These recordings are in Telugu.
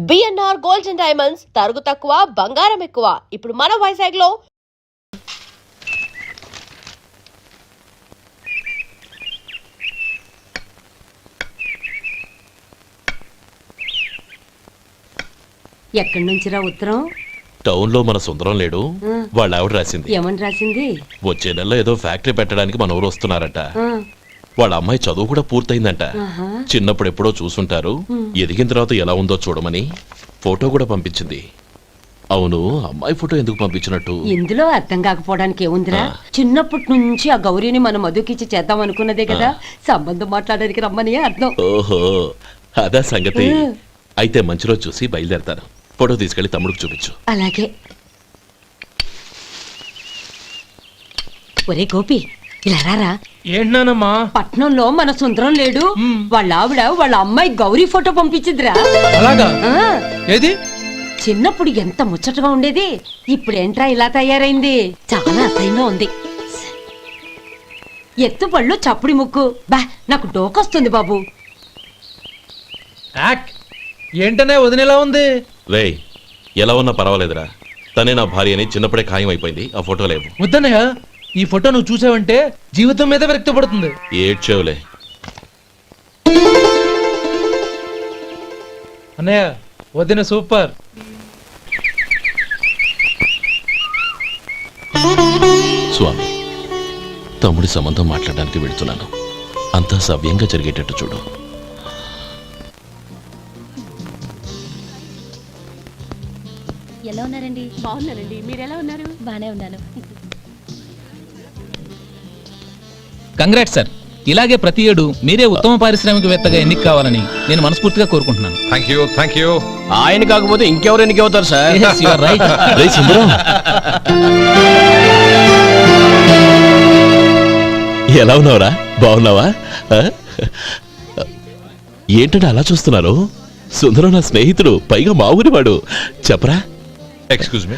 బిఎన్ఆర్ గోల్డ్ అండ్ డైమండ్స్ తరుగు తక్కువ బంగారం ఎక్కువ. ఇప్పుడు మన వైజాగ్ లో ఎక్కడి నుంచిరా ఉత్తరం? టౌన్ లో మన సుందరం లేడు, వాళ్ళ ఆవిడ రాసింది. ఏమని రాసింది? వచ్చే నెలలో ఏదో ఫ్యాక్టరీ పెట్టడానికి మన ఊరు వస్తున్నారట. వాళ్ళ అమ్మాయి చదువు కూడా పూర్తయిందంట. చిన్నప్పుడు ఎప్పుడో చూసుంటారు, ఎదిగిన తర్వాత ఎలా ఉందో చూడమని ఫోటో కూడా పంపించింది. అవును, అమ్మాయి ఫోటో ఎందుకు పంపించినట్టు? ఇందులో అర్థం కాకపోవడానికి ఏముందిరా, చిన్నప్పటి నుంచి ఆ గౌరీని మన మధుకిచ్చి చేద్దాం అనుకున్నదే కదా, సంబంధం మాట్లాడడానికి రమ్మని అర్థం. ఓహో, అదా సంగతి. అయితే మంచి రోజు చూసి బయలుదేరతాను. ఫోటో తీసుకెళ్లి తమ్ముడికి చూపించు. అలాగే. ఒరే గోపి, ఇలా రారా. ఏంటమ్మా? పట్నంలో మన సుందరం లేడు, వాళ్ళ ఆవిడ వాళ్ళ అమ్మాయి గౌరీ ఫోటో పంపించిద్దిరా. అలాగా? ఏది? చిన్నప్పుడు ఎంత ముచ్చటగా ఉండేది, ఇప్పుడేంట్రా ఇలా తయారైంది? చాలా అసహ్యంగా ఉంది. ఎత్తు పళ్ళు చప్పుడి ముక్కు, బా నాకు డోకొస్తుంది బాబు. ఏంటనే వదినేలా ఉంది? రే, ఎలా ఉన్నా పర్వాలేదురా, తనే నా భార్య అని చిన్నప్పుడే ఖాయం అయిపోయింది. ఆ ఫోటో లేవు. వద్దన్నయ్య, ఈ ఫోటో నువ్వు చూసావంటే జీవితం మీద విరక్తి పడుతుంది. ఏడ్చేవులే అన్నయ్య, వదిన సూపర్. స్వామి, తమ్ముడి సంబంధం మాట్లాడడానికి వెళ్తున్నాను. అంతా సవ్యంగా జరిగేటట్టు చూడు. ఎలా ఉన్నారండి? బాగున్నానండి, మీరు ఎలా ఉన్నారు? బానే ఉన్నాను. Congrats sir. ఇలాగే ప్రతి ఏడు మీరే ఉత్తమ పారిశ్రామికవేత్తగా ఎన్నిక కావాలని నేను మనస్ఫూర్తిగా కోరుకుంటున్నాను. Thank you. ఆయన కాకపోతే ఇంకెవరు ఎన్నిక అవుతారు sir? Yes, you are right. రేయ్ సుందరం, ఎలా ఉన్నావురా? బాగున్నావా? ఏంటంటే అలా చూస్తున్నారు? సుందరం నా స్నేహితుడు, పైగా మా ఊరి వాడు. చెప్పరా? ఎక్స్క్యూజ్ మీ,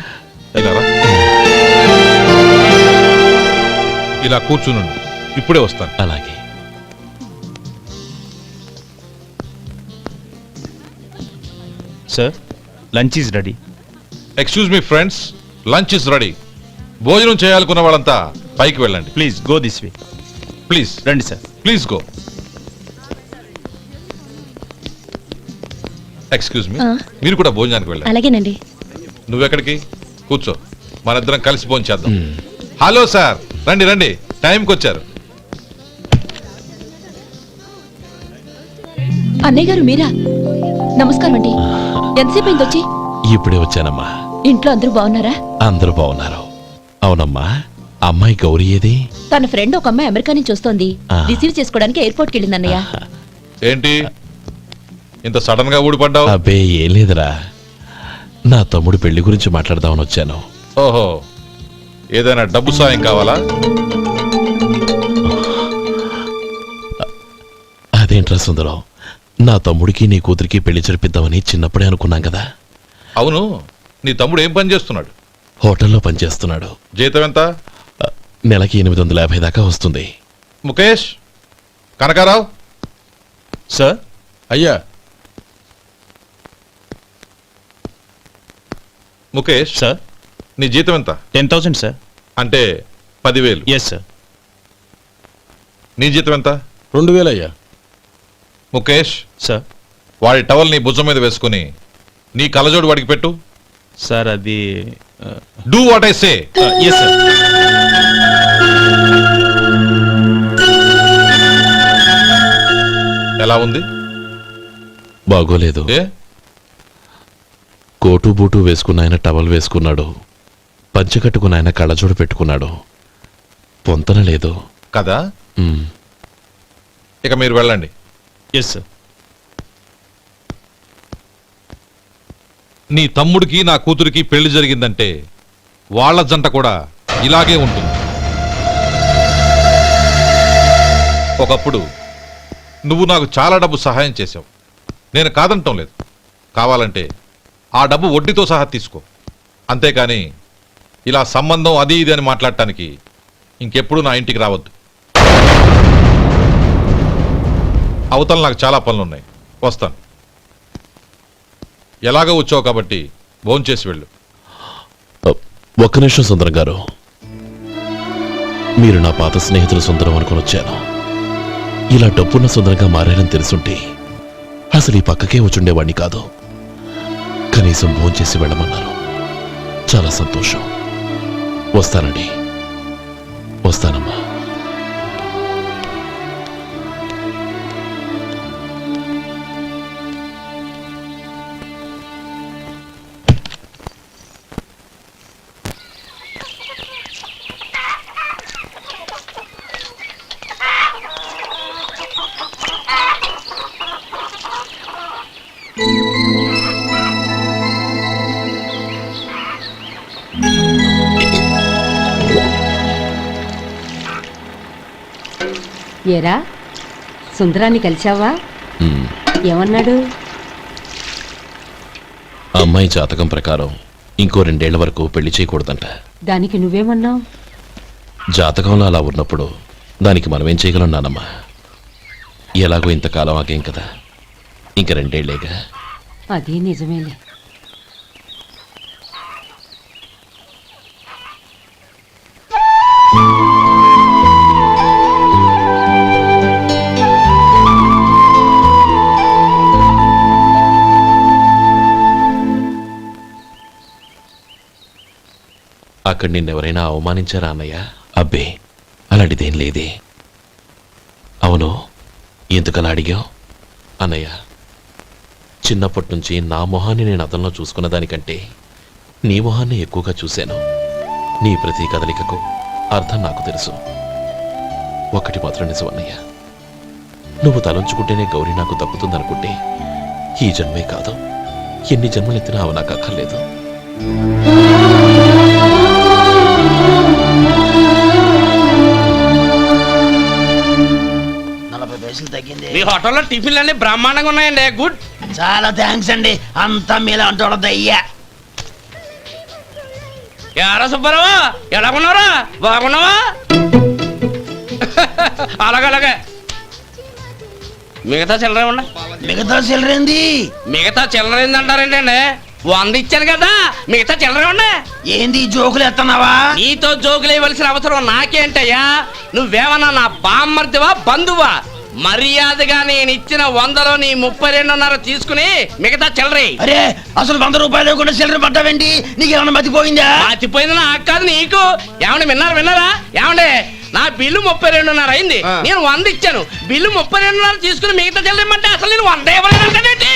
ఇలా కూర్చున్నాను, ఇప్పుడే వస్తాను. అలాగే. Sir, lunch is ready. Excuse me friends, lunch is ready. భోజనం చేయాలనుకున్న వాళ్ళంతా పైకి వెళ్ళండి. Please go this way. Please రండి sir. Please go. Excuse me, మీరు కూడా భోజనానికి వెళ్ళండి. అలాగేనండి. నువ్వెక్కడికి? కూర్చో, మనిద్దరం కలిసి భోజనం చేద్దాం. హలో సార్, రండి రండి, టైంకి వచ్చారు. అన్నయ్య గారు మీరా? నమస్కారం అండి. ఎంతసేపు అయింది వచ్చి? ఇప్పుడే వచ్చానమ్మా. ఇంట్లో అందరూ బాగున్నారా? అందరూ బాగున్నారు. అవునమ్మా, అమ్మాయి గౌరీ ఏది? తన ఫ్రెండ్ ఒక అమ్మాయి అమెరికా నుంచి వస్తోంది, రిసీవ్ చేసుకోవడానికి ఎయిర్పోర్ట్కి వెళ్ళింది అన్నయ్య. ఏంటి ఇంత సడన్ గా ఊడిపడ్డావు? అబ్బే ఏం లేదురా, నా తమ్ముడు పెళ్లి గురించి మాట్లాడదామని వచ్చాను. ఓహో, ఏదైనా డబ్బు సాయం కావాలా? అదేంట్రా సుందరం, నా తమ్ముడికి నీ కూతురికి పెళ్లి జరిపిద్దామని చిన్నప్పుడే అనుకున్నాం కదా. అవును, నీ తమ్ముడు ఏం పని చేస్తున్నాడు? హోటల్లో పనిచేస్తున్నాడు. జీతం ఎంత? నెలకి 850 దాకా వస్తుంది. ముఖేష్, కనకారావు. సార్. అయ్యా. ముఖేష్ సార్. నీ జీతం ఎంత? 10,000 సార్. అంటే 10,000. Yes sir. నీ జీతం ఎంత? 2,000 అయ్యా. ముఖేష్ సార్. వాడి టవల్ నీ భుజం మీద వేసుకుని నీ కలజోడు వాడికి పెట్టు. సార్ అది do what I say. Yes sir. ఎలా ఉంది? బాగోలేదు. ఏ? కోటు బూటు వేసుకున్న ఆయన టవల్ వేసుకున్నాడు, పంచె కట్టుకున్న ఆయన కళ్ళజోడు పెట్టుకున్నాడు. పొంతన లేదు కదా. ఇక మీరు వెళ్ళండి. Yes sir. నీ తమ్ముడికి నా కూతురికి పెళ్లి జరిగిందంటే వాళ్ళ జంట కూడా ఇలాగే ఉంటుంది. ఒకప్పుడు నువ్వు నాకు చాలా డబ్బు సహాయం చేశావు, నేను కాదంటం లేదు. కావాలంటే ఆ డబ్బు వడ్డీతో సహా తీసుకో. అంతేకాని ఇలా సంబంధం అది ఇది అని మాట్లాడటానికి ఇంకెప్పుడు నా ఇంటికి రావద్దు. అవతల నాకు చాలా పనులున్నాయి, వస్తాను. ఎలాగో వచ్చావు కాబట్టి భోంచేసి వెళ్ళు. ఒక్క నిమిషం సుందరం గారు, మీరు నా పాత స్నేహితులు సుందరం అనుకుని వచ్చాను. ఇలా డబ్బున్న సుందరంగా మారారని తెలుసుంటే అసలు ఈ పక్కకే వచ్చుండేవాణ్ణి కాదు. కనీసం భోంచేసి వెళ్ళమన్నారు. చాలా సంతోషం. వస్తానండి. వస్తానమ్మా. ఏరా సుందరాన్ని కలిశావా? ఉమ్. ఏమన్నాడు? ఆ అమ్మాయి జాతకం ప్రకారం ఇంకో 2 ఏళ్ల వరకు పెళ్లి చేయకూడదంట. దానికి నువ్వేమన్నావు? జాతకంలో అలా ఉన్నప్పుడు దానికి మనమేం చేయగలం నానమ్మా? ఎలాగో ఇంతకాలం ఆగేం కదా, ఇంక 2 ఏళ్లేగా. అది నిజమేలే. అక్కడ నిన్నెవరైనా అవమానించారా అన్నయ్య? అబ్బే, అలాంటిదేం లేదే. అవును, ఎందుకలా అడిగావు? అన్నయ్య, చిన్నప్పటి నుంచి నా మొహాన్ని నేను అతనిలో చూసుకున్న దానికంటే నీ మొహాన్ని ఎక్కువగా చూశాను. నీ ప్రతి కదలికకు అర్థం నాకు తెలుసు. ఒకటి మాత్రం నిజం అన్నయ్య, నువ్వు తలంచుకుంటేనే గౌరీ నాకు దక్కుతుందనుకుంటే ఈ జన్మే కాదు, ఎన్ని జన్మలెత్తినా అవి నాకు అక్కర్లేదు. మీ హోటల్లో టిఫిన్లు అన్ని బ్రహ్మాండంగా ఉన్నాయండి. గుడ్, చాలా థ్యాంక్స్ అండి. అంతా మీలా అంటూ అయ్యా. యారా సుబ్బారావు, ఎలా ఉన్నారా? బాగున్నావా? అలాగే మిగతా చిల్లర ఉండ. మిగతా చిల్లరేంది? మిగతా చిల్లరేంది అంటారేంటండి? 100 ఇచ్చాను కదా, మిగతా చిల్లర ఉండ. ఏంది జోకులు ఎత్తన్నావా? నీతో జోకులు ఇవ్వాల్సిన అవసరం నాకేంటయ్యా? నువ్వేమన్నా నా బామ్మర్దివా, బంధువా? మర్యాదగా నేను ఇచ్చిన 100లో నీ 32.5 తీసుకుని మిగతా చిల్లరే. అరే, అసలు 100 రూపాయలు లేకుండా చిల్లర పడ్డావేంటి? నీకేమన్నా మతిపోయిందా? మతిపోయింది నాకు కాదు, నీకు. ఏమండి విన్నారా? ఏమండి, నా బిల్లు 32.5 అయింది. నేను 100 ఇచ్చాను. బిల్లు 32.5 తీసుకుని మిగతా చిల్లర ఇమ్మంటే అసలు నేను 100 ఇవ్వలేదంటే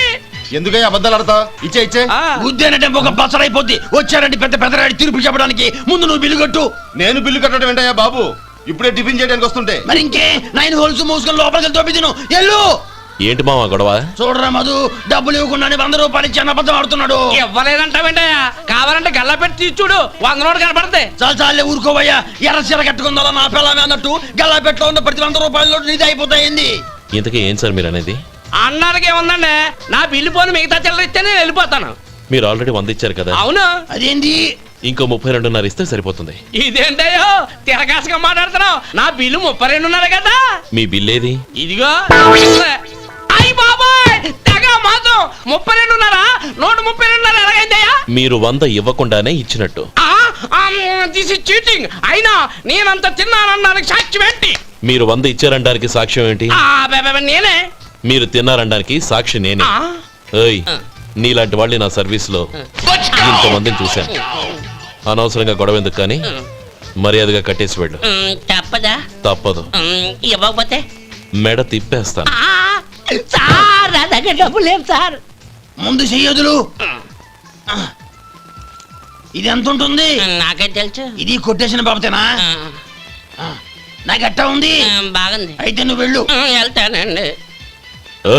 ఎందుకయ్యా అబద్ధాలు ఆడతా? ఇచ్చే ఉద్యానంటే ఒక బసరైపోద్ది. వచ్చారంటే పెద్ద పెద్దరాడి తీర్పు చెప్పడానికి ముందు నువ్వు బిల్లు కట్టు. నేను బిల్లు కట్టడం ఏంటయ్యా బాబు? ఇప్పుడే టిఫిన్ చేయడానికి వస్తుంటే. మరి ఇంకే 9 హోల్స్ మూసుకొని లోపలికి తోపి తిను. ఎల్లు. ఏంటి మావా గొడవ? చూడరా మధు, డబ్బులు ఇవ్వకుండా 100 రూపాయలు ఇచ్చి అబద్ధం ఆడుతున్నాడు. ఇవ్వలేదంటావేంటయ్యా? కావాలంటే గల్లా పెట్టి తీసి చూడు, 100 నోటు కనపడతాయి. చాలే ఊరుకోవయ్యా. ఎర్ర చీర కట్టుకుందా నా పిల్లమే అన్నట్టు గల్లా పెట్టలో ఉన్న ప్రతి 100 రూపాయల నీది అయిపోతాయింది. ఇంతకీ ఏం సార్ మీరు అనేది? అన్నాడికి ఏముందండి, నా బిల్లు పోను మిగతా చిల్లర ఇస్తే నేను వెళ్ళిపోతాను. మీరు ఆల్రెడీ 100 ఇచ్చారు కదా. అవును. అదేంటి? ఇంకో 32.5 ఇస్తే సరిపోతుంది. ఇదేంటయ్యో తిరగాసుగా మాట్లాడుతున్నావు? నా బిల్లు 32.5 కదా. మీ బిల్ ఏది? ఇదిగో. అయ్య బాబాయ్, తెగ మాత్రం 32.5, 132.5 ఎలాగైందయ్యా? మీరు 100 ఇవ్వకుండానే ఇచ్చినట్టు. This is cheating. అయినా నేనంత తిన్నానన్నానికి సాక్ష్యం ఏంటి? మీరు 100 ఇచ్చారనడానికి సాక్ష్యం ఏంటి? నేనే. మీరు తిన్నారనడానికి సాక్షి నేనే. ఏయ్, నీలాంటి వాళ్ళని నా సర్వీస్ లో ఇంతమందిని చూశాను. అనవసరంగా గొడవ ఎందుకు కానీ మర్యాదగా కట్టేసి వెళ్ళు. తప్పదా? తప్పదు. ఇవ్వకపోతే మెడ తిప్పేస్తాను. సార్, నా దగ్గర డబ్బు లేవు సార్. ముందు చెయ్యదులు. ఇది ఎంత ఉంటుంది? నాకే తెలుసు. ఇది కొట్టేసిన బాబతేనా? నాకు ఎట్టా ఉంది? బాగుంది. అయితే నువ్వు వెళ్ళు. వెళ్తానండి.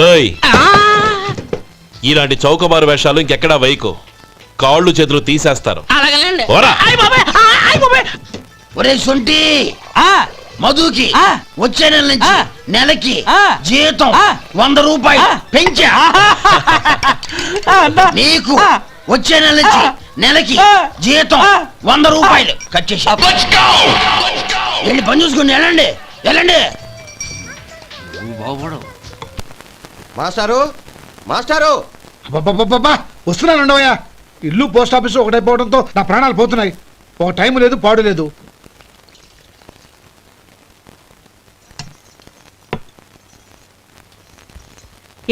ఏయ్, ఇలాంటి చౌకబారు వేషాలు ఇంకెక్కడా వైకు. కాళ్ళు చేతులు తీసేస్తారు. అలాగేనండి. ఓరా. ఒరే సొంటి, మధుకి వచ్చే నెల నుంచి నెలకి జీతం 100 రూపాయలు పెంచా. నీకు వచ్చే నెల నుంచి నెలకి జీతం 100 రూపాయలు కట్ చేసి వెళ్ళి పని చూసుకుని వెళ్ళండి. మాస్టారు, మాస్టారు, వస్తున్నాను ఉండవయ్యా. ఇల్లు పోస్ట్ ఆఫీసు ఒకటైపోవడంతో నా ప్రాణాలు పోతున్నాయి. ఒక టైం లేదు, పాడు లేదు.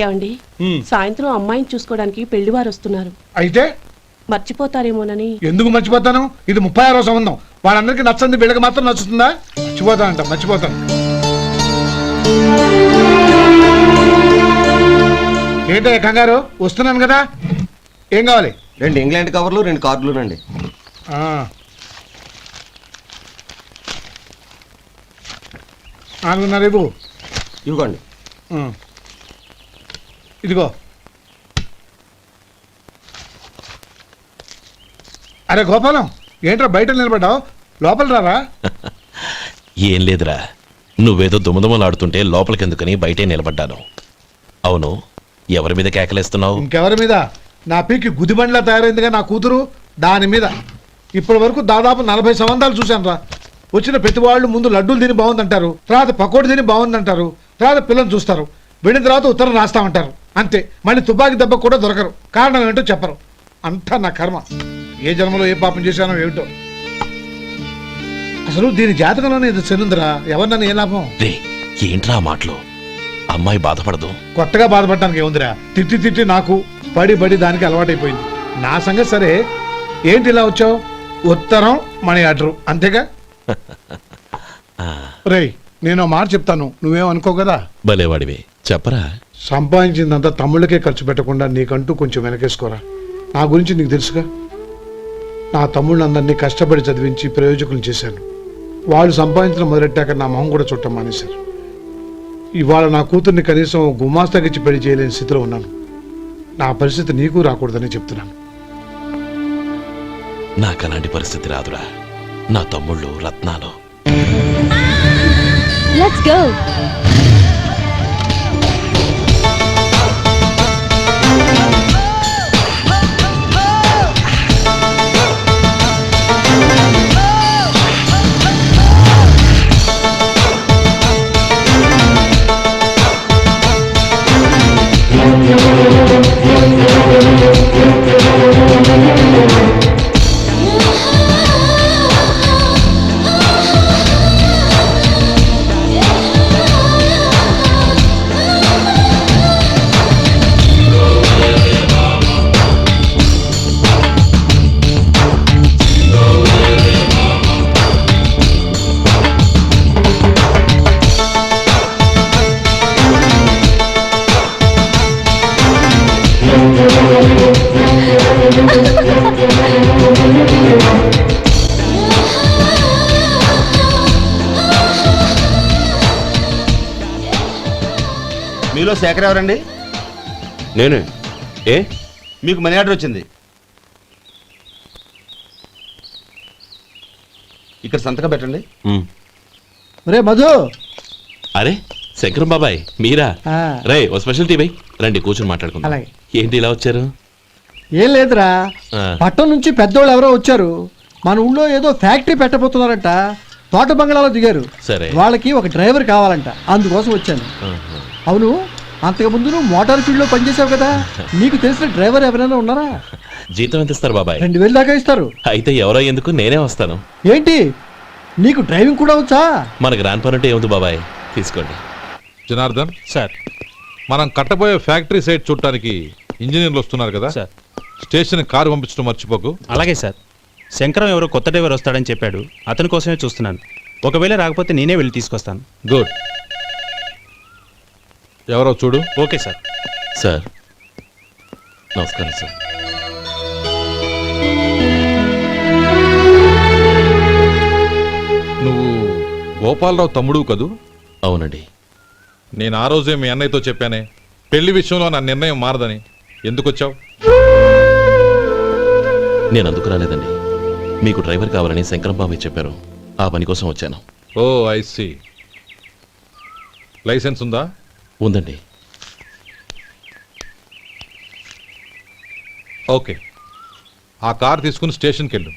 ఏమండి సాయంత్రం అమ్మాయిని చూసుకోవడానికి పెళ్లివారు వస్తున్నారు. అయితే మర్చిపోతారేమోనని. ఎందుకు మర్చిపోతాను? ఇది 36వ సంబంధం. వాళ్ళందరికీ నచ్చంది, వీళ్ళకి మాత్రం నచ్చుతుందా? మర్చిపోతాను. ఏంటయ్యా కంగారు? వస్తున్నాను కదా. ఏం కావాలి? 2 ఇంగ్లాండ్ కవర్లు 2 కార్డులు రండి. ఆ. 4:30 ఇవ్వు. ఇవ్వండి. ఇదిగో. అరే గోపాలం, ఏంట్రా బయట నిలబడ్డావు? లోపల రారా. ఏం లేదురా, నువ్వేదో దుమదుమలాడుతుంటే లోపలికెందుకని బయటే నిలబడ్డాను. అవును, ఎవరి మీద కేకలేస్తున్నావు? ఇంకెవరి మీద? నా పీకి గుదిబండ్లా తయారైందిగా నా కూతురు, దాని మీద. ఇప్పటి వరకు దాదాపు 40 సంబంధాలు చూశాను రా. వచ్చిన ప్రతి వాళ్ళు ముందు లడ్డూలు తిని బాగుందంటారు, తర్వాత పకోడి తిని బాగుందంటారు, తర్వాత పిల్లలు చూస్తారు, వెళ్ళిన తర్వాత ఉత్తరం రాస్తామంటారు. అంతే. మళ్ళీ తుపాకి దెబ్బ కూడా దొరకరు. కారణం ఏంటో చెప్పరు. అంతా నా కర్మ. ఏ జన్మలో ఏ పాపం చేశానో ఏమిటో. అసలు దీని జాతకంలోనే ఇది చెందుందిరా. ఎవరినన్నా ఏ లాభం? రే, ఏంట్రా ఆ మాటలు? అమ్మాయి బాధపడదు. కొత్తగా బాధపడటానికి ఏముందిరా? తిట్టి నాకు పడి దానికి అలవాటైపోయింది. నా సంగతి సరే, ఏంటి ఇలా వచ్చావు? ఉత్తరం, మనీ ఆర్డరు, అంతేగా? రేయ్, నేను ఓ మాట చెప్తాను, నువ్వేమనుకో కదా. భలేవాడివే, చెప్పరా. సంపాదించిందంతా తమ్ముళ్ళకే ఖర్చు పెట్టకుండా నీకంటూ కొంచెం వెనకేసుకోరా. నా గురించి నీకు తెలుసుగా. నా తమ్ముళ్ళందరినీ కష్టపడి చదివించి ప్రయోజకులు చేశాను. వాళ్ళు సంపాదించడం మొదలెట్టాక నా మొహం కూడా చుట్టం మానేశారు. ఇవాళ నా కూతుర్ని కనీసం గుమాస్తాకిచ్చి పెళ్లి చేయలేని స్థితిలో ఉన్నాను. నా పరిస్థితి నీకు రాకూడదని చెప్తున్నాను. నాకు అలాంటి పరిస్థితి రాదురా. నా తమ్ముళ్ళు రత్నాలు. Let's go. మీలో శేఖర్ ఎవరండి? నేనే. ఏ? మీకు మనీ ఆర్డర్ వచ్చింది. ఇక్కడ సంతకం పెట్టండి. రే మధు. అరే శంకరం బాబాయ్, మీరా? రే, ఓ స్పెషల్ టీ బై. రండి కూర్చొని మాట్లాడుకుందాం. అలాగే. ఏంటి ఇలా వచ్చారు? ఏం లేదురా, ఆ. పట్టణం నుంచి పెద్దోళ్ళు ఎవరో వచ్చారు. మన ఊళ్ళో ఏదో ఫ్యాక్టరీ పెట్టబోతున్నారంట. తోట బంగ్లాలో దిగారు. సరే. వాళ్ళకి ఒక డ్రైవర్ కావాలంట, అందుకోసం వచ్చాను. ఆహా. అవును, అంతకుముందు నువ్వు మోటార్ ఫీల్డ్ లో పనిచేసావు కదా, నీకు తెలిసిన డ్రైవర్ ఎవరైనా ఉన్నారా? జీతం ఎంత ఇస్తారు బాబాయ్? 2000 దాకా ఇస్తారు. అయితే ఎవరో ఎందుకు, నేనే వస్తాను. ఏంటి, నీకు డ్రైవింగ్ కూడా వచ్చా? మన గ్రాండ్ పనుంటే ఏముంది బాబాయ్, తీసుకోండి. జనార్దన్ సార్. మనం కట్టబోయే ఫ్యాక్టరీ సైట్ చూడటానికి ఇంజనీర్లు వస్తున్నారు కదా. సార్. స్టేషన్ కారు పంపించడం మర్చిపోకు. అలాగే సార్. శంకరం ఎవరో కొత్త డ్రైవర్ వస్తాడని చెప్పాడు, అతని కోసమే చూస్తున్నాను. ఒకవేళ రాకపోతే నేనే వెళ్ళి తీసుకొస్తాను. గుడ్. ఎవరో చూడు. Okay sir. సార్ నమస్కారం సార్. నువ్వు గోపాలరావు తమ్ముడు కదూ? అవునండి. నేను ఆ రోజే మీ అన్నయ్యతో చెప్పానే, పెళ్లి విషయంలో నా నిర్ణయం మారదని. ఎందుకు వచ్చావు? నేను అందుకు రాలేదండి. మీకు డ్రైవర్ కావాలని శంకరం బాబాయ్ చెప్పారు, ఆ పని కోసం వచ్చాను. ఓ ఐ సీ. లైసెన్స్ ఉందా? ఉందండి. ఓకే, ఆ కార్ తీసుకుని స్టేషన్కి వెళ్ళు.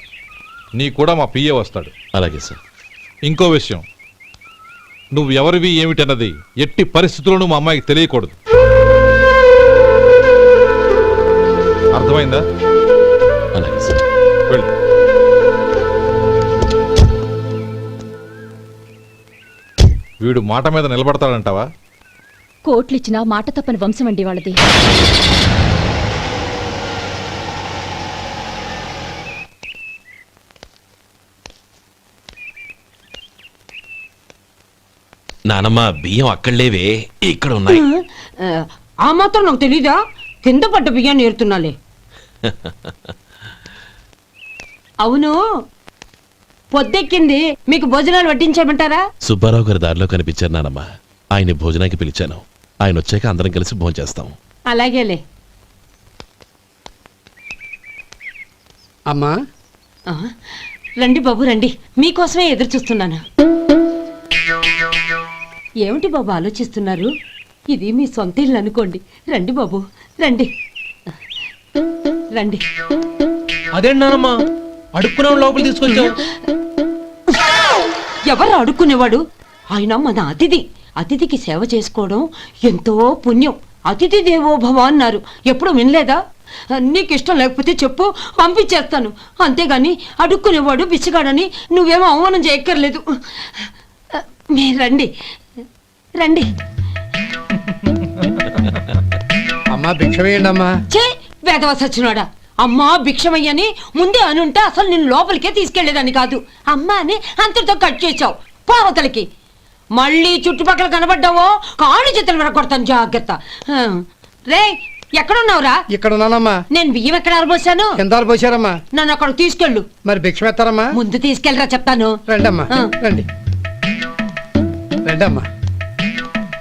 నీ కూడా మా పిఏ వస్తాడు. అలాగే సార్. ఇంకో విషయం, నువ్వు ఎవరివి ఏమిటన్నది ఎట్టి పరిస్థితుల్లోనూ మా అమ్మాయికి తెలియకూడదు. అర్థమైందా? అలాగే సార్. వెళ్ళు. వీడు మాట మీద నిలబడతాడంటావా? కోట్లిచ్చినా మాట తప్పని వంశం అండి వాళ్ళది. నానమ్మ బియ్యం అక్కడ లేవే, ఇక్కడ ఉన్నాయి. ఆ మాత్రం నాకు తెలీదా? కింద పడ్డ బియ్యాన్ని ఏరుతున్నాలే. అవును, పొద్దెక్కింది, మీకు భోజనాలు వడ్డించమంటారా? సుబ్బారావు గారి దారిలో కనిపించారు నానమ్మ. ఆయన భోజనానికి పిలిచాను. ఆయన వచ్చాక అందరం కలిసి భోజనం చేస్తాం. అలాగేలే. అమ్మా ఆ, రండి బాబు రండి, మీకోసమే ఎదురు చూస్తున్నాను. ఏమిటి బాబు ఆలోచిస్తున్నారు? ఇది మీ సొంత ఇల్లు అనుకోండి. రండి బాబు రండి రండి. అదేంటి నానమ్మా అడుక్కునే లోపల తీసుకొచ్చావు? ఎవరు అడుక్కునేవాడు? ఆయన మన అతిథి. అతిథికి సేవ చేసుకోవడం ఎంతో పుణ్యం. అతిథి దేవో భవ అన్నారు, ఎప్పుడు వినలేదా? నీకు ఇష్టం లేకపోతే చెప్పు, పంపించేస్తాను. అంతేగాని అడుక్కునేవాడు బిచ్చగాడని నువ్వేమో అవమానం చేయక్కర్లేదు. మీరు రండి రండి. అమ్మా భిక్ష వేయండి అమ్మా. చే వేదవ సచ్చినోడా, అమ్మా భిక్షమయ్యని ముందే అనుంటే అసలు నిన్ను లోపలికే తీసుకెళ్లేదని కాదు. అమ్మ అని అంతటితో కట్ చేసావు. పోవతలకి మళ్ళీ చుట్టుపక్కల కనబడ్డావో కాళ్ళు చేతులు విరగొడతాను, జాగ్రత్త. రే ఎక్కడున్నావురా? ఇక్కడ ఉన్నానమ్మా. నేను బియ్యం ఎక్కడ ఆరబోసాను? ఎంత పోసారమ్మా? నన్ను అక్కడ తీసుకెళ్ళు. మరి భిక్ష పెడతారమ్మా? ముందు తీసుకెళ్ళరా చెప్తాను. రండమ్మా రండి రండమ్మా.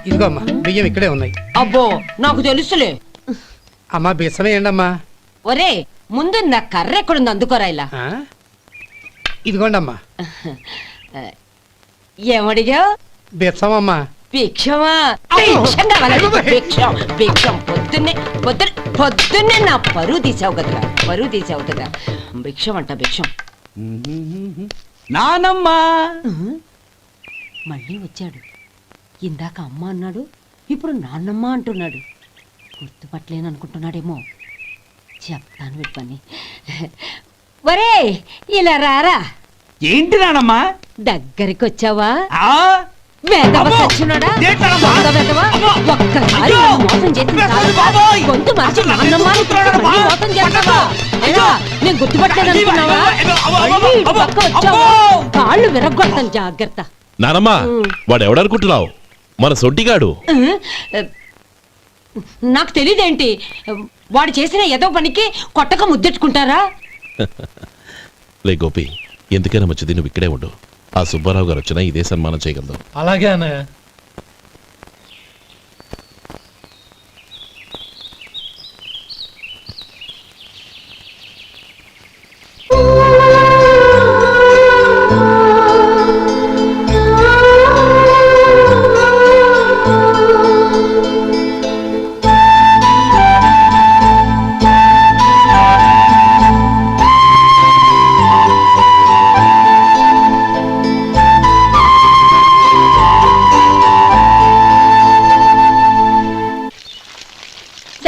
ఇదిగో అమ్మా బియ్యం ఇక్కడే ఉన్నాయి. అబ్బో నాకు తెలుసులే. అమ్మా బిచ్చం వేయండి అమ్మా. ఒరే ముందు నా కర్ర ఎక్కడుంది, అందుకోరా ఇలా. ఇదిగోండి అమ్మా. ఏమడిగా? బిచ్చం అమ్మా. భిక్షమా? భిక్షం కావాలండి, భిక్షం భిక్షం. పొద్దున్నే నా పరువు తీసావు కదరా, పరువు తీసావు కదా. భిక్షం అంట భిక్షం. నానమ్మా మళ్ళీ వచ్చాడు. ఇందాక అమ్మ అన్నాడు, ఇప్పుడు నాన్నమ్మ అంటున్నాడు. గుర్తుపట్టలేననుకుంటున్నాడేమో. చెప్తాను వీటి పని. ఒరే ఇలా రారా. ఏంటి నానమ్మా? దగ్గరికి వచ్చావా? ఒక్కసారి మోసం చేసి గొంతు మార్చి నాన్నమ్మ మోసం చేస్తావా? నేను గుర్తుపట్టలేదనుకున్నావా? పక్క వచ్చావా కాళ్ళు విరగొడతాను, జాగ్రత్త. నానమ్మ వాడు ఎవడనుకుంటున్నావు? మన సొంటిగాడు. నాకు తెలీదేంటి? వాడు చేసిన ఏదో పనికి కొట్టక ముద్దెట్టుకుంటారా? లే గోపి, ఎందుకైనా మంచిది నువ్వు ఇక్కడే ఉండు. ఆ సుబ్బారావు గారు వచ్చినా ఇదే సన్మానం చేయగలదు. అలాగే అన్నయ్య.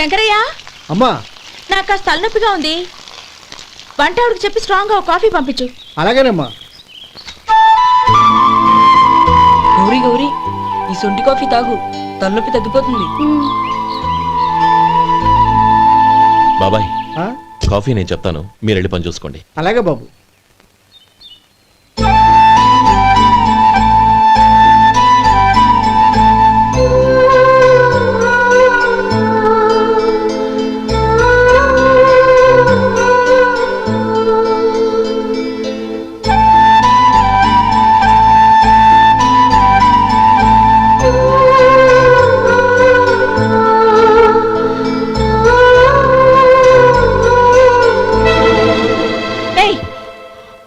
శంకరయ్య, అమ్మా నాకు కాస్త తలనొప్పిగా ఉంది. వంట ఆవిడకి చెప్పి స్ట్రాంగ్ గా కాఫీ పంపించు. అలాగేనమ్మా. గౌరీ గౌరీ, ఈ సొంటి కాఫీ తాగు, తలనొప్పి తగ్గిపోతుంది. బాబాయ్ కాఫీ నేను చెప్తాను, మీరు వెళ్ళి పని చూసుకోండి. అలాగే బాబు.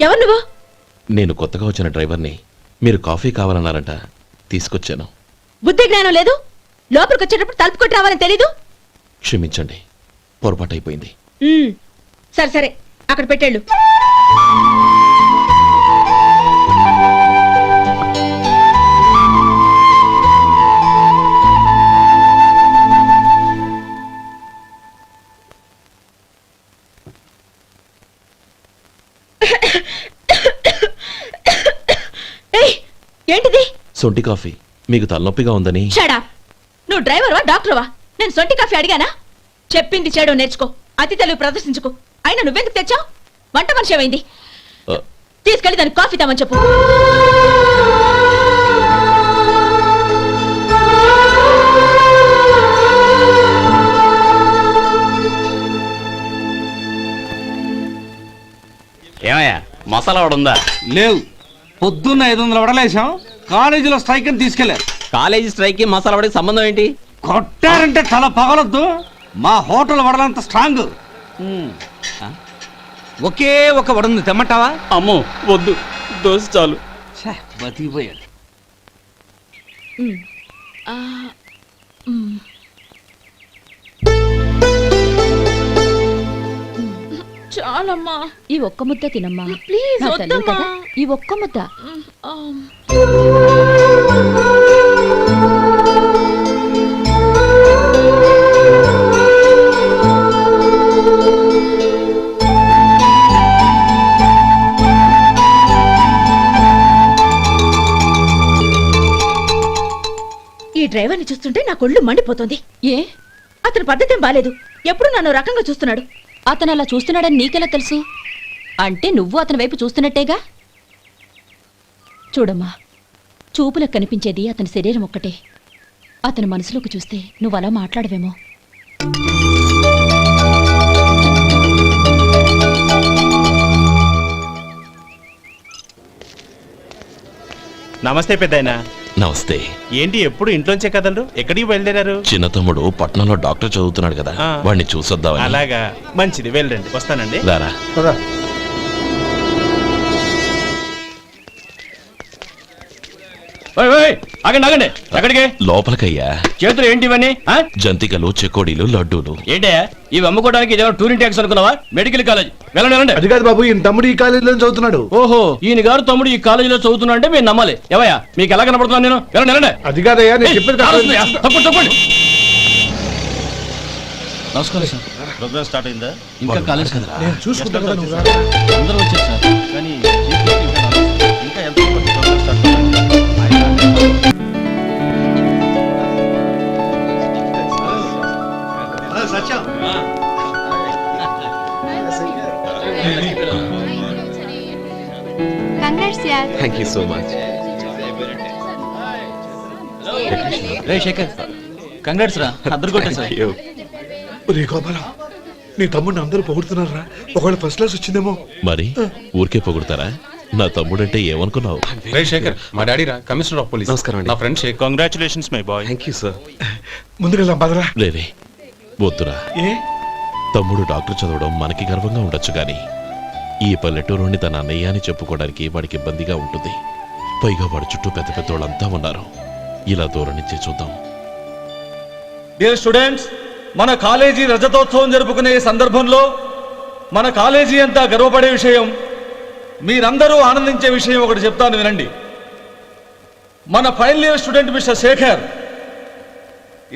ఎవరు నువ్వు? నేను కొత్తగా వచ్చిన డ్రైవర్ని. మీరు కాఫీ కావాలన్నారంట, తీసుకొచ్చాను. బుద్ధి జ్ఞానం లేదు. లోపలికి వచ్చేటప్పుడు తలుపు కొట్టి రావాలని తెలీదు. క్షమించండి, పొరపాటు అయిపోయింది. సరే సరే, అక్కడ పెట్టేళ్ళు. ఏయ్, ఏంటిది? సొంటి కాఫీ మీకు తలనొప్పిగా ఉందని. షడా, నువ్వు డ్రైవర్వా డాక్టర్వా? నేను సొంటి కాఫీ అడిగానా? చెప్పింది చేయడం నేర్చుకో, అతి తెలివి ప్రదర్శించుకో. అయినా నువ్వెందుకు తెచ్చావు? వంట మనిషి ఏమైంది? ఆ, తీసుకెళ్ళి దానికి కాఫీ తామని చెప్పు. ఏమయ్యా మసాలా వాడు ఉందా? లేవు. పొద్దున్న 500 వడలేసాం, కాలేజీలో స్ట్రైక్ అని తీసుకెళ్లారు. కాలేజీ స్ట్రైక్ కి మసాలా వాడికి సంబంధం ఏంటి? కొట్టారంటే తల పగలొద్దు. మా హోటల్ వడలంత స్ట్రాంగ్. ఒకే ఒక వడుంది, తెమ్మంటావా? అమ్మో వద్దు, దోశ చాలు. బతికిపోయాడు. చాలమ్మా, ఈ ఒక్క ముద్ద తినమ్మా ప్లీజ్ నా తల్లి వద్దమ్మా. కదా, ఈ ఒక్క ముద్ద. ఈ డ్రైవర్ని చూస్తుంటే నా కొళ్ళు మండిపోతుంది. ఏ అతని పద్ధతి బాలేదు. ఎప్పుడు నన్ను రకంగా చూస్తున్నాడు. అతను అలా చూస్తున్నాడని నీకెలా తెలుసు? అంటే నువ్వు అతని వైపు చూస్తున్నట్టేగా. చూడమ్మా, చూపులకు కనిపించేది అతని శరీరం ఒక్కటే. అతని మనసులోకి చూస్తే నువ్వు అలా మాట్లాడవేమో. నమస్తే పెద్దాయనా. నమస్తే. ఏంటి ఎప్పుడు ఇంట్లోంచే కదలరు? ఎక్కడికి బయలుదేరారు? చిన్న తమ్ముడు పట్నంలో డాక్టర్ చదువుతున్నాడు కదా, ఆ. వాడిని చూసొద్దామని. అలాగా, మంచిది, వెళ్ళండి. వస్తానండి. రారా. ఆగండి ఆగండి, ఎక్కడికి? లోపలికయ్యా. చేతులు ఏంటి ఇవన్నీ? జంతికలు, చెకోడీలు, లడ్డూలు. ఏంటయ్యా ఇవి అమ్ముకోవడానికి ఇదేమో టూరింగ్ ట్యాక్స్ అనుకున్నావా? మెడికల్ కాలేజ్ వెళ్ళండి వెళ్ళండి. అది కాదు బాబు, ఈయన తమ్ముడు ఈ కాలేజీలో చదువుతున్నాడు. ఓహో, ఈయన గారు తమ్ముడు ఈ కాలేజీలో చదువుతున్నా అంటే మీరు నమ్మాలి. ఏవయ్యా మీకు ఎలా కనపడుతున్నాను నేను? వెళ్ళండి వెళ్ళండి. అది కాదయ్యా, నేను చెప్పేది కాదు. తప్పండి తప్పండి. నమస్కారం సార్. ప్రోగ్రామ్ స్టార్ట్ అయిందా? ఇంకా కాలేజ్ కదా, నేను చూసుకుంటాను కదా, నువ్వు రా. అందరూ వచ్చారు సార్. కానీ ఇంకా ఎంత ప్రోగ్రామ్ స్టార్ట్ అవ్వాలి? Thank you so much. రే శేఖర్, కంగ్రాట్స్ రా, అద్దరు కొట్టేసా. ఒరే గోపాల, నీ తమ్ముడిని అందరూ పొగుడుతున్నారా? ఒకవేళ ఫస్ట్ క్లాస్ వచ్చిందేమో. మరి ఊరికే పొగుడతారా? నా తమ్ముడంటే ఏమనుకున్నావు? శేఖర్, మా డాడీ రా, కమిషనర్ ఆఫ్ పోలీస్. నమస్కారం అండి. నా friend Shekhar. Congratulations my boy. Thank you sir. ముందుకెళ్దాం పదరా. రేరే వద్దురా. ఏ తమ్ముడు డాక్టర్ చదవడం మనకి గర్వంగా ఉండొచ్చు కానీ ఈ పల్లెటూరుని తన అన్నయ్య అని చెప్పుకోవడానికి వాడికి ఇబ్బందిగా ఉంటుంది. పైగా వాడి చుట్టూ పెద్ద పెద్దోళ్ళంతా ఉన్నారు. ఇలా దూరం నుంచి చూద్దాం. డియర్ స్టూడెంట్స్, మన కాలేజీ రజతోత్సవం జరుపుకునే సందర్భంలో మన కాలేజీ అంతా గర్వపడే విషయం, మీరందరూ ఆనందించే విషయం ఒకటి చెప్తాను వినండి. మన final year student mister Shekhar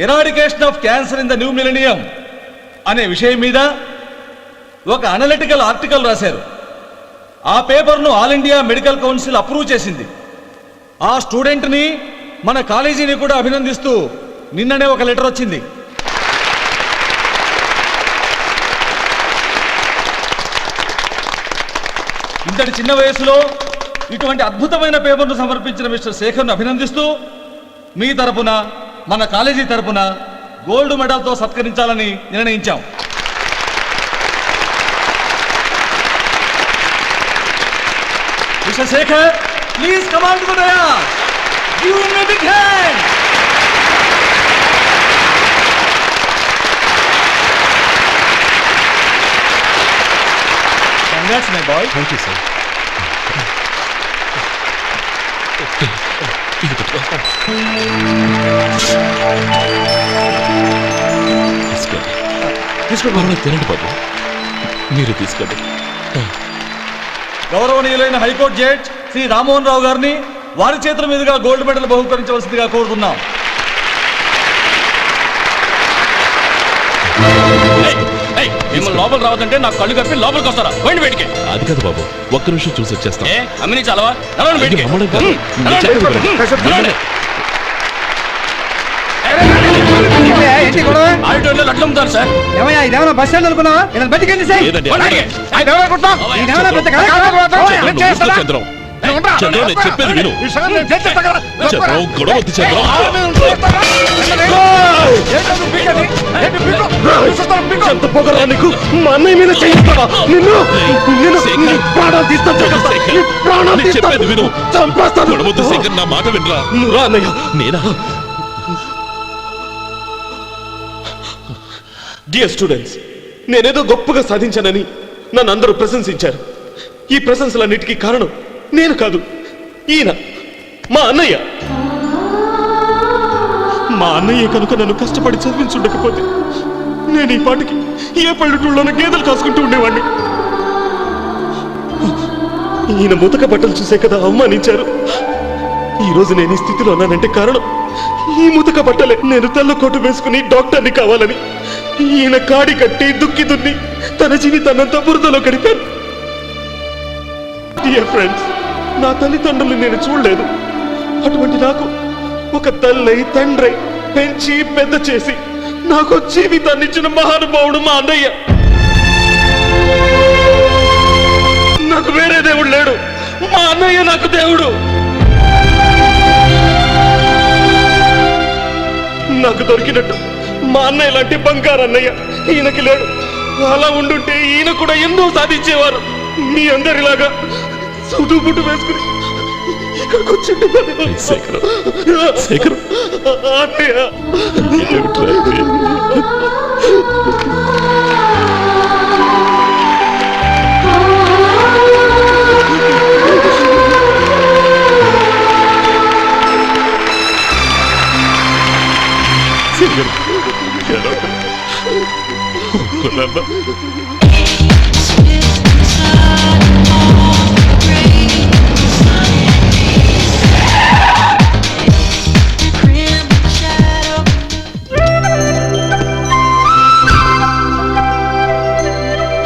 eradication of cancer in the new millennium అనే విషయం మీద ఒక అనలిటికల్ ఆర్టికల్ రాశారు. ఆ పేపర్ను all India medical council approve చేసింది. ఆ స్టూడెంట్ని, మన కాలేజీని కూడా అభినందిస్తూ నిన్ననే ఒక లెటర్ వచ్చింది. ఇంతటి చిన్న వయసులో ఇటువంటి అద్భుతమైన పేపర్ను సమర్పించిన మిస్టర్ శేఖర్ను అభినందిస్తూ మీ తరపున, మన కాలేజీ తరపున గోల్డ్ మెడల్తో సత్కరించాలని నిర్ణయించాం. Mister Shekhar, please come on to the dais. Give him a big hand. Congrats my boy. Thank you sir. తీసుకోండి, తినండి బాబు. మీరు తీసుకోండి. గౌరవనీయులైన హైకోర్టు జడ్జ్ శ్రీ రామ్మోహన్ రావు గారిని వారి చేతుల మీదుగా గోల్డ్ మెడల్ బహుకరించవలసిందిగా కోరుతున్నాం. తీసుకెళ్ళు. లోపల రావద్దంటే నాకు కళ్ళు కప్పి లోపలికి వస్తారా పోయింది బయటికి అది కాదు బాబు, ఒక్క నిమిషం చూసి వచ్చేస్తాం. అమ్మిని చాలవా నడవండి బయటికి. అయ్యో, అమ్మడం కాదు. నేను చెప్పేది వినండి. ఆడిటోరియంలో లడ్లు అమ్ముతారు సార్. ఏమయ్యా ఇదేమన్నా బస్ స్టాండ్ అనుకున్నావా ఇలా బతికెళ్ళి లేదండి, బయటికి. చంద్రం, చంద్రం, నేను చెప్పేది విను. చంద్రం, గొడవ వద్దు చంద్రం. ఎంత పొగరా నీకు? మా అన్నయ్య మీద చేయిస్తావా? నిన్ను ప్రాణాలు తీస్తాను. నేను చెప్పేది విను. గొడవ వద్దు శేఖర్, నా మాట వినరా. నువ్వు రా అన్నయ్య. నేనా? డియర్ స్టూడెంట్స్, నేనేదో గొప్పగా సాధించానని నన్ను అందరూ ప్రశంసించారు. ఈ ప్రశంసలన్నిటికీ కారణం నేను కాదు, ఈయన మా అన్నయ్య. మా అన్నయ్య కనుక నన్ను కష్టపడి చదివించుండకపోతే నేను ఈ పాటికి ఏ పల్లెటూళ్ళలోనూ గేదెలు కాసుకుంటూ ఉండేవాడిని. ఈయన ముతక బట్టలు చూసే కదా అవమానించారు. ఈ రోజు నేను ఈ స్థితిలో ఉన్నానంటే కారణం ఈ ముతక బట్టలే. నేను తెల్ల కోటు వేసుకుని డాక్టర్ని కావాలని ఈయన కాడి కట్టి దుక్కి దున్ని తన జీవితాన్నంతా బురదలో గడిపారు. డియర్ ఫ్రెండ్స్, నా తల్లిదండ్రులు నేను చూడలేదు. అటువంటి నాకు ఒక తల్లి తండ్రి పెంచి పెద్ద చేసి నాకు జీవితాన్ని ఇచ్చిన మహానుభావుడు మా అన్నయ్య. నాకు వేరే దేవుడు లేడు, మా అన్నయ్య నాకు దేవుడు. నాకు దొరికినట్టు మా అన్నయ్య లాంటి బంగారు అన్నయ్య ఈయనకి లేడు. అలా ఉండుంటే ఈయన కూడా ఎన్నో సాధించేవారు. మీ అందరిలాగా సుటుబుట్టు వేసుకుని ఇక్కడికి వచ్చి శేఖర్, శేఖర్, అన్నయ్య. ఏమిట్రా ఇది? శేఖర్, ఏడవకు. ఊరుకోనమ్మా.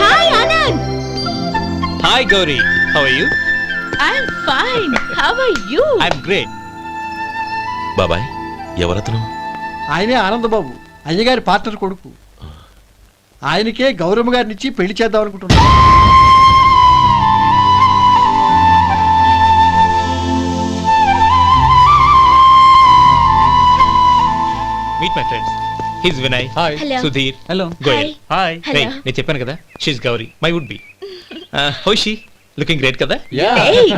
Hi Anand. Hi Gauri, how are you? I'm fine. How are you? I'm great. బాబాయ్, ఎవరతను? ఆయనే ఆనందబాబు, అయ్యగారి పార్ట్నర్ కొడుకు. ఆయనకే గౌరమ్మ గారిని ఇచ్చి పెళ్లి చేద్దాం అనుకుంటున్నాను. Meet my friends. His Vinay, Hello. Sudhir, hello. Goyal. Hi. Hello. నేను చెప్పాను కదా, she's Gauri, my would be. How she? Looking great కదా? Hey.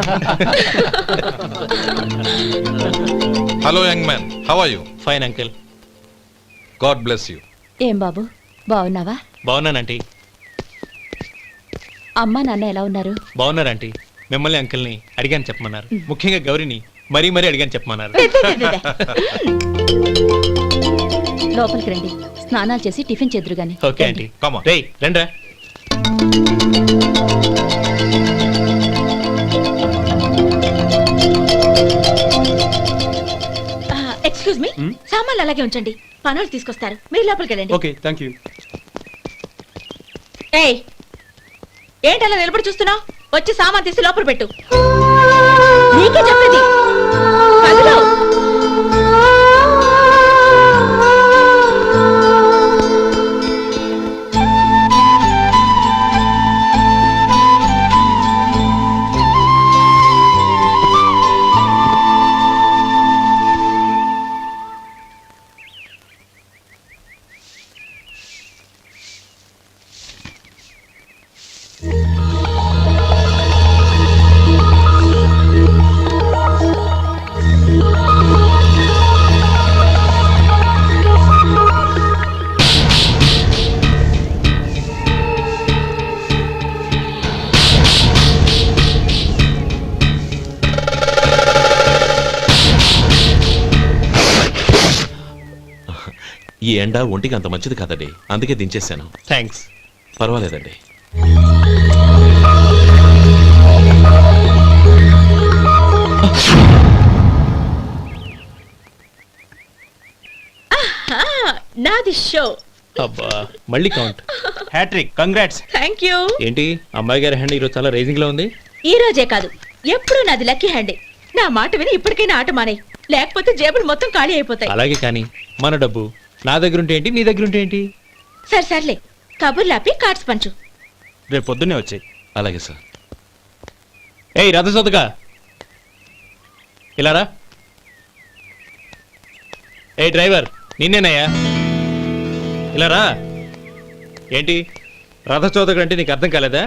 Hello young man, how are you? Fine uncle. God bless you. ఏం బాబు బాగున్నావా? బాగున్నానంటీ. అమ్మా నాన్న ఎలా ఉన్నారు? బాగున్నారంటీ. మిమ్మల్ని అంకిల్ని అడిగాను చెప్పమన్నారు. ముఖ్యంగా గౌరీని మరీ మరీ అడిగాను చెప్పమన్నారు. లోపలికి రండి, స్నానాలు చేసి టిఫిన్ చేద్దురు గాని. Okay aunty. Come on. రేయ్ రండ్రా. ఎక్స్క్యూజ్ మీ, సామాన్లు అలాగే ఉంచండి, పనులు తీసుకొస్తారు. మీరు లోపలికి వెళ్ళండి. Okay, thank you. ఏయ్, ఏంటి అలా నిలబడి చూస్తున్నావు? వచ్చి సామాన్ తీసి లోపల పెట్టు. నీకే చెప్పేది. కదులు. ఈ ఎండ ఒంటికి అంత మంచిది కాదండి, అందుకే దించేశాను. థ్యాంక్స్. పర్వాలేదండి. నాది షో. అబ్బా మళ్ళీ count. Hattrick, congrats. Thank you. ఏంటి అమ్మాయి గారి హ్యాండ్ ఈరోజు చాలా రైజింగ్ లో ఉంది. ఈ రోజే కాదు, ఎప్పుడూ నాది లక్కీ హ్యాండే. నా మాట విని ఇప్పటికైనా ఆట మానే, లేకపోతే జేబులు మొత్తం ఖాళీ అయిపోతాయి. అలాగే కానీ మన డబ్బు నా దగ్గర ఉంటే ఏంటి, నీ దగ్గర ఉంటే ఏంటి? సరే సర్లే, కబుర్లు ఆపి కార్డ్స్ పంచు. రేపు పొద్దున్నే వచ్చాయి. అలాగే సార్. ఏయ్ రథసోదగా ఇలారా. ఏ డ్రైవర్ నిన్నేనయ్యా, ఇలారా. ఏంటి రథచోదకుడు అంటే నీకు అర్థం కాలేదా?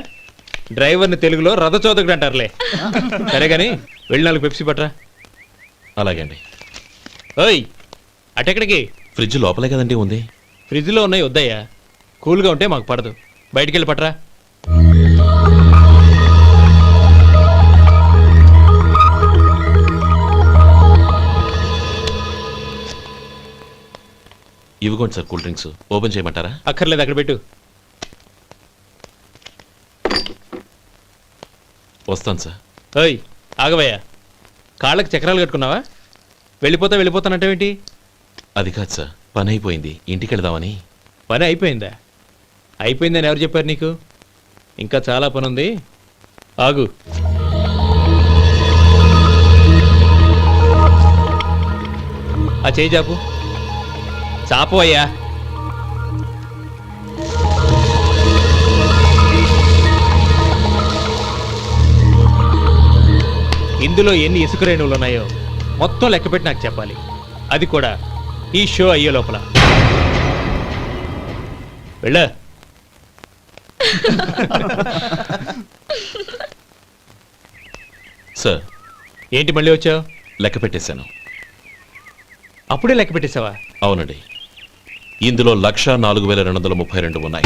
డ్రైవర్ని తెలుగులో రథచోదకుడు అంటారులే. సరే కానీ వెళ్ళి 4 పెప్సీ పట్రా. అలాగే అండి. ఓయ్ అటెక్కడికి? ఫ్రిడ్జ్ లోపలే కదండి ఉంది. ఫ్రిడ్జ్లో ఉన్నాయి వద్దయ్యా, కూల్గా ఉంటే మాకు పడదు. బయటికి వెళ్ళి పట్రా. ఇవ్వకోండి సార్ కూల్ డ్రింక్స్. ఓపెన్ చేయమంటారా? అక్కర్లేదు, అక్కడ పెట్టు. వస్తాను సార్. ఓయ్ ఆగవయ్యా, కాళ్ళకి చక్రాలు కట్టుకున్నావా? వెళ్ళిపోతానంటావేంటి? అది కాదు సార్, పని అయిపోయింది, ఇంటికి వెళదామని. పని అయిపోయిందా? అయిపోయిందని ఎవరు చెప్పారు నీకు? ఇంకా చాలా పని ఉంది, ఆగు. ఆ చేయి చాపు. చాపు అయ్యా. ఇందులో ఎన్ని ఇసుక రేణువులు ఉన్నాయో మొత్తం లెక్కపెట్టి నాకు చెప్పాలి. అది కూడా ఈ షో అయ్యే లోపల. వెళ్ళ. సార్ ఏంటి మళ్ళీ వచ్చావు? లెక్క పెట్టేశాను. అప్పుడే లెక్క పెట్టేశావా? అవునండి. ఇందులో 1,04,232 ఉన్నాయి.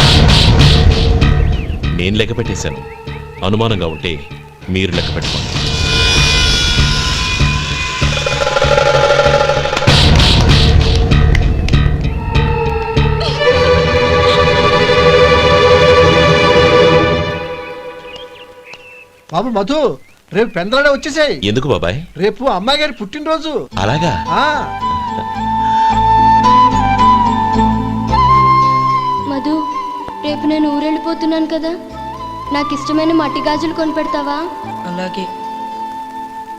నేను లెక్క పెట్టేశాను. అనుమానంగా ఉంటే మీరు లెక్క పెట్టుకోండి. బాబు మధు, రేపు పెందలాడే వచ్చేసాయి. ఎందుకు బాబాయ్? రేపు అమ్మాయి గారి పుట్టినరోజు. అలాగా? మధు, రేపు నేను ఊరెళ్ళిపోతున్నాను కదా, నాకు ఇష్టమైన మట్టి గాజులు కొనిపెడతావా? అలాగే.